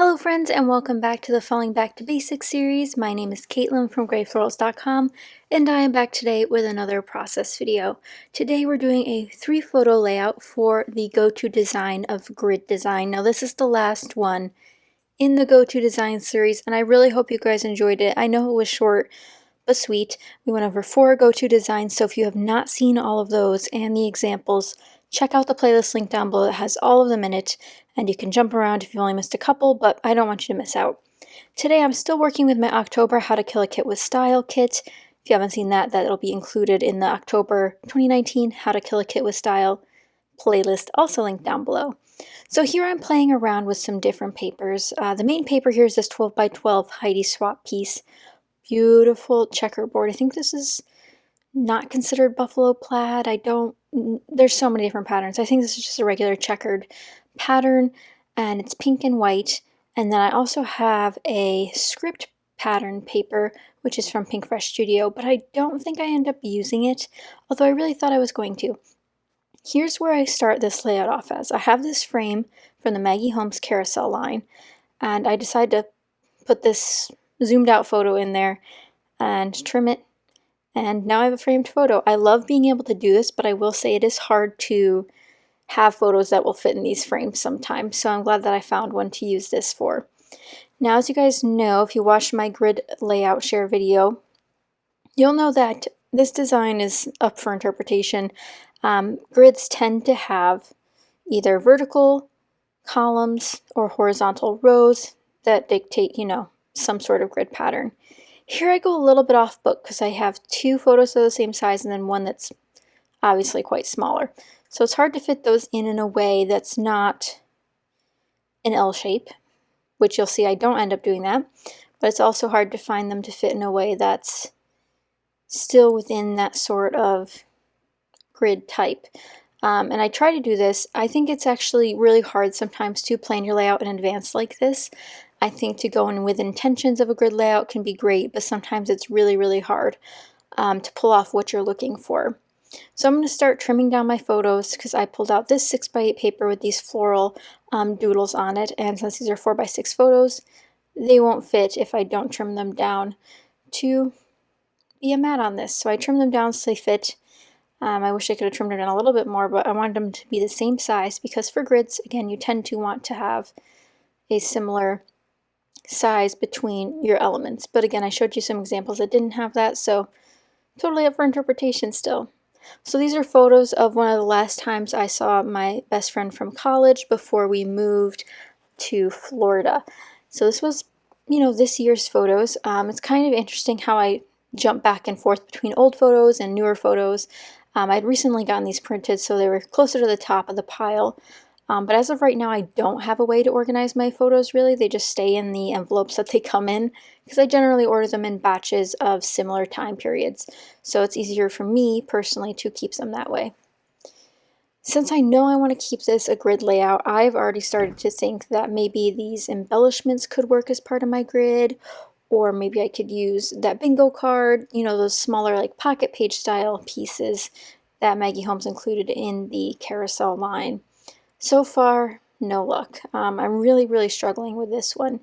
Hello friends and welcome back to the Falling Back to Basics series. My name is Caitlin from Florals.com and I am back today with another process video. Today we're doing a 3-photo layout for the go-to design of grid design. Now this is the last one in the go-to design series and I really hope you guys enjoyed it. I know it was short but sweet. We went over 4 go-to designs, so if you have not seen all of those and the examples, check out the playlist link down below that has all of them in it, and you can jump around if you only missed a couple, but I don't want you to miss out. Today I'm still working with my October How to Kill a Kit with Style kit. If you haven't seen that, that'll be included in the October 2019 How to Kill a Kit with Style playlist, also linked down below. So here I'm playing around with some different papers. The main paper here is this 12 by 12 Heidi Swap piece. Beautiful checkerboard. I think this is not considered buffalo plaid. There's so many different patterns. I think this is just a regular checkered pattern and it's pink and white. And then I also have a script pattern paper, which is from Pink Fresh Studio, but I don't think I end up using it, although I really thought I was going to. Here's where I start this layout off as. I have this frame from the Maggie Holmes carousel line, and I decided to put this zoomed out photo in there and trim it, and now I have a framed photo. I love being able to do this, but I will say it is hard to have photos that will fit in these frames sometimes, so I'm glad that I found one to use this for. Now, as you guys know, if you watched my grid layout share video, you'll know that this design is up for interpretation. Grids tend to have either vertical columns or horizontal rows that dictate, some sort of grid pattern. Here I go a little bit off book because I have 2 photos of the same size and then one that's obviously quite smaller. So it's hard to fit those in a way that's not an L shape, which you'll see I don't end up doing that, but it's also hard to find them to fit in a way that's still within that sort of grid type. And I try to do this. I think it's actually really hard sometimes to plan your layout in advance like this. I think to go in with intentions of a grid layout can be great, but sometimes it's really, really hard to pull off what you're looking for. So I'm going to start trimming down my photos because I pulled out this 6x8 paper with these floral doodles on it, and since these are 4x6 photos, they won't fit if I don't trim them down to be a mat on this. So I trim them down so they fit. I wish I could have trimmed it down a little bit more, but I wanted them to be the same size because for grids, again, you tend to want to have a similar size between your elements. But again, I showed you some examples that didn't have that, so totally up for interpretation still. So these are photos of one of the last times I saw my best friend from college before we moved to Florida. So this was, this year's photos. It's kind of interesting how I jump back and forth between old photos and newer photos. I'd recently gotten these printed, so they were closer to the top of the pile. But as of right now, I don't have a way to organize my photos, really. They just stay in the envelopes that they come in, because I generally order them in batches of similar time periods. So it's easier for me, personally, to keep them that way. Since I know I want to keep this a grid layout, I've already started to think that maybe these embellishments could work as part of my grid, or maybe I could use that bingo card, those smaller like pocket page style pieces that Maggie Holmes included in the carousel line. So far, no luck. I'm really, really struggling with this one.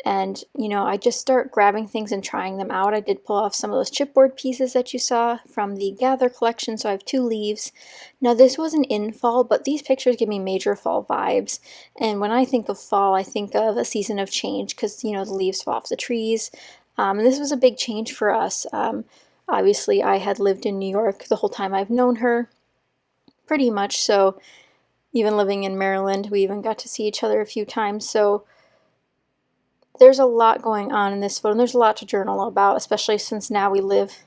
And, I just start grabbing things and trying them out. I did pull off some of those chipboard pieces that you saw from the Gather collection, so I have 2 leaves. Now, this wasn't in fall, but these pictures give me major fall vibes. And when I think of fall, I think of a season of change because, the leaves fall off the trees. And this was a big change for us. Obviously, I had lived in New York the whole time I've known her, pretty much, so even living in Maryland, we even got to see each other a few times, so there's a lot going on in this photo, and there's a lot to journal about, especially since now we live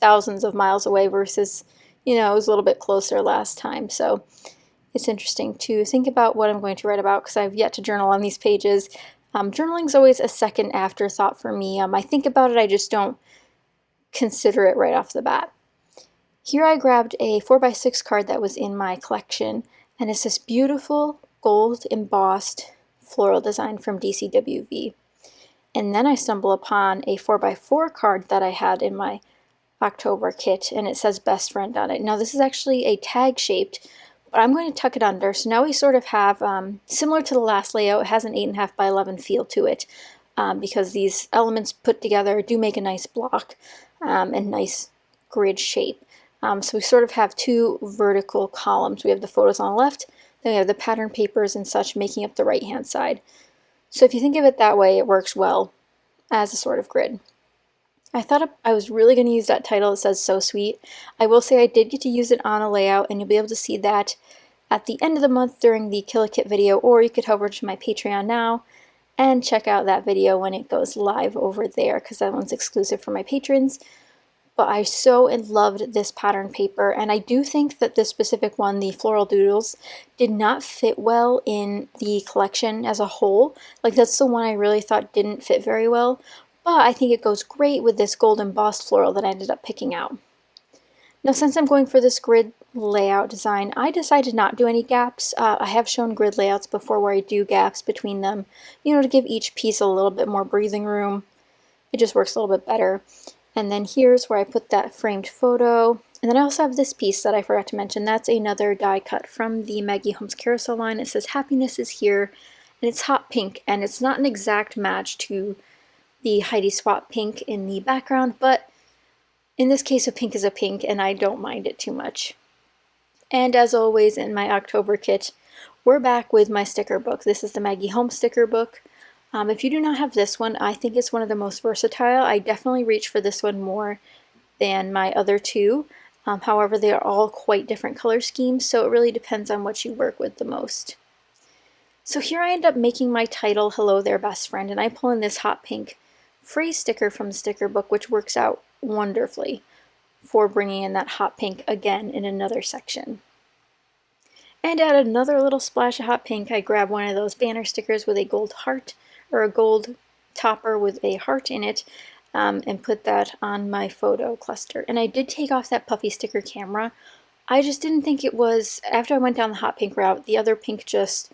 thousands of miles away versus, it was a little bit closer last time, so it's interesting to think about what I'm going to write about because I've yet to journal on these pages. Journaling's always a second afterthought for me. I think about it, I just don't consider it right off the bat. Here I grabbed a 4x6 card that was in my collection, and it's this beautiful gold embossed floral design from DCWV. And then I stumble upon a 4x4 card that I had in my October kit, and it says best friend on it. Now this is actually a tag shaped But I'm going to tuck it under. So now we sort of have, similar to the last layout, it has an 8.5 by 11 feel to it, because these elements put together do make a nice block and nice grid shape. So we sort of have two vertical columns. We have the photos on the left, then we have the pattern papers and such making up the right-hand side. So if you think of it that way, it works well as a sort of grid. I thought I was really going to use that title that says "So Sweet." I will say I did get to use it on a layout, and you'll be able to see that at the end of the month during the Kill a Kit video, or you could head over to my Patreon now and check out that video when it goes live over there, because that one's exclusive for my patrons. But I so loved this pattern paper, and I do think that this specific one, the Floral Doodles, did not fit well in the collection as a whole. Like, that's the one I really thought didn't fit very well, but I think it goes great with this gold embossed floral that I ended up picking out. Now, since I'm going for this grid layout design, I decided not to do any gaps. I have shown grid layouts before where I do gaps between them, you know, to give each piece a little bit more breathing room. It just works a little bit better. And then here's where I put that framed photo. And then I also have this piece that I forgot to mention. That's another die cut from the Maggie Holmes Carousel line. It says "Happiness is Here," and it's hot pink, and it's not an exact match to the Heidi Swap pink in the background, but in this case a pink is a pink, and I don't mind it too much. And as always in my October kit, we're back with my sticker book. This is the Maggie Holmes sticker book. If you do not have this one, I think it's one of the most versatile. I definitely reach for this one more than my other two. However, they are all quite different color schemes, so it really depends on what you work with the most. So here I end up making my title, "Hello There Best Friend," and I pull in this hot pink phrase sticker from the sticker book, which works out wonderfully for bringing in that hot pink again in another section. And add another little splash of hot pink, I grab one of those banner stickers with a gold heart, or a gold topper with a heart in it, and put that on my photo cluster. And I did take off that puffy sticker camera. I just didn't think it was, after I went down the hot pink route, the other pink just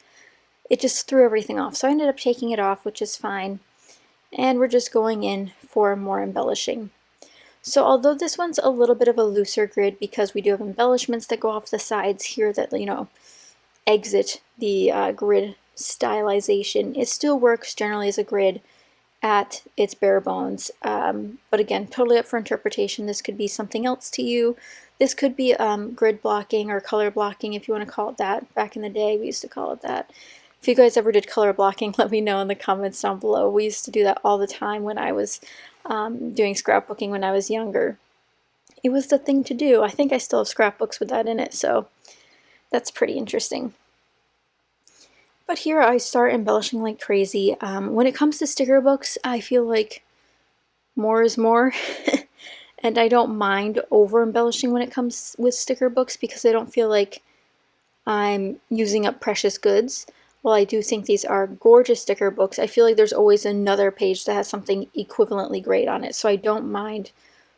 threw everything off. So I ended up taking it off, which is fine. And we're just going in for more embellishing. So although this one's a little bit of a looser grid because we do have embellishments that go off the sides here that, you know, exit the grid stylization, it still works generally as a grid at its bare bones. But again, totally up for interpretation. This could be something else to you. This could be grid blocking or color blocking, if you want to call it that. Back in the day, we used to call it that. If you guys ever did color blocking, let me know in the comments down below. We used to do that all the time when I was doing scrapbooking when I was younger. It was the thing to do. I think I still have scrapbooks with that in it, so that's pretty interesting. But here I start embellishing like crazy. When it comes to sticker books, I feel like more is more. And I don't mind over embellishing when it comes with sticker books because I don't feel like I'm using up precious goods. While I do think these are gorgeous sticker books, I feel like there's always another page that has something equivalently great on it. So I don't mind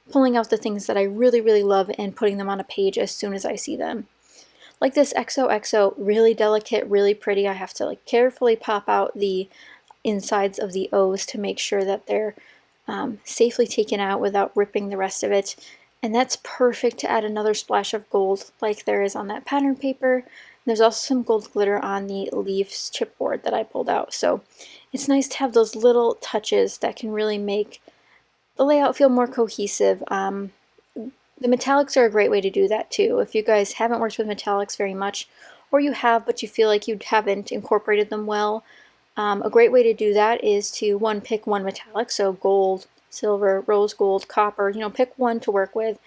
pulling out the things that I really, really love and putting them on a page as soon as I see them. Like this XOXO, really delicate, really pretty. I have to like carefully pop out the insides of the O's to make sure that they're safely taken out without ripping the rest of it. And that's perfect to add another splash of gold like there is on that pattern paper. There's also some gold glitter on the leaves chipboard that I pulled out. So it's nice to have those little touches that can really make the layout feel more cohesive. The metallics are a great way to do that too. If you guys haven't worked with metallics very much, or you have but you feel like you haven't incorporated them well, a great way to do that is to pick one metallic, so gold, silver, rose gold, copper, you know, pick one to work with,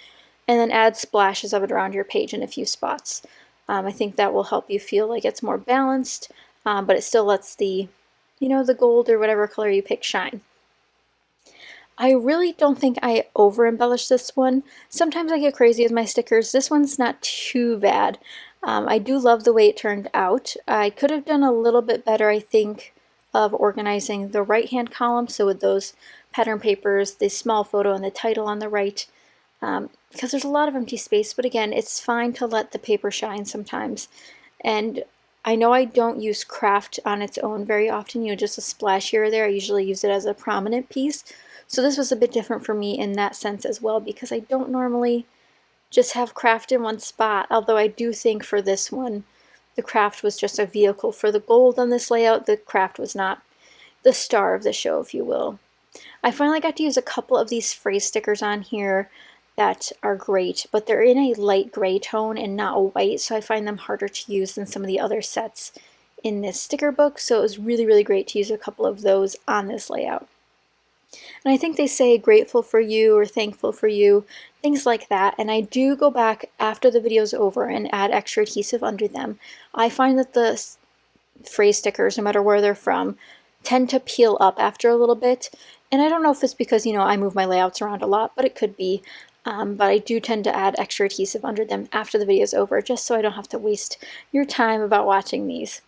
and then add splashes of it around your page in a few spots. I think that will help you feel like it's more balanced, but it still lets the, you know, the gold or whatever color you pick shine. I really don't think I over embellish this one. Sometimes I get crazy with my stickers. This one's not too bad. I do love the way it turned out. I could have done a little bit better, I think, of organizing the right hand column, so with those pattern papers, the small photo and the title on the right, because there's a lot of empty space. But again, it's fine to let the paper shine sometimes. And I know I don't use craft on its own very often, you know, just a splash here or there. I usually use it as a prominent piece. So this was a bit different for me in that sense as well, because I don't normally just have craft in one spot, although I do think for this one, the craft was just a vehicle for the gold on this layout. The craft was not the star of the show, if you will. I finally got to use a couple of these phrase stickers on here that are great, but they're in a light gray tone and not a white, so I find them harder to use than some of the other sets in this sticker book, so it was really, really great to use a couple of those on this layout. And I think they say grateful for you or thankful for you, things like that. And I do go back after the video's over and add extra adhesive under them. I find that the phrase stickers, no matter where they're from, tend to peel up after a little bit. And I don't know if it's because, you know, I move my layouts around a lot, but it could be. But I do tend to add extra adhesive under them after the video's over, just so I don't have to waste your time about watching these.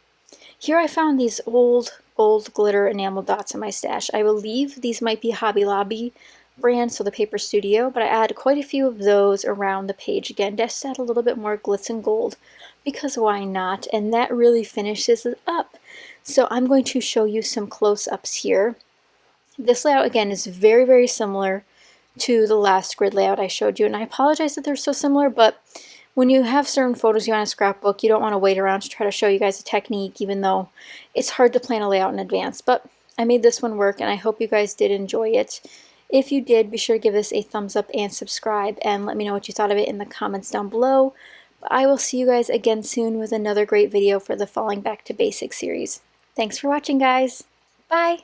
Here I found these old gold glitter enamel dots in my stash. I believe these might be Hobby Lobby brand, so the Paper Studio, but I add quite a few of those around the page again, just to add a little bit more glitz and gold, because why not? And that really finishes it up. So I'm going to show you some close-ups here. This layout again is very, very similar to the last grid layout I showed you, and I apologize that they're so similar, but when you have certain photos you want to scrapbook, you don't want to wait around to try to show you guys a technique, even though it's hard to plan a layout in advance. But I made this one work, and I hope you guys did enjoy it. If you did, be sure to give this a thumbs up and subscribe, and let me know what you thought of it in the comments down below. But I will see you guys again soon with another great video for the Falling Back to Basics series. Thanks for watching, guys. Bye!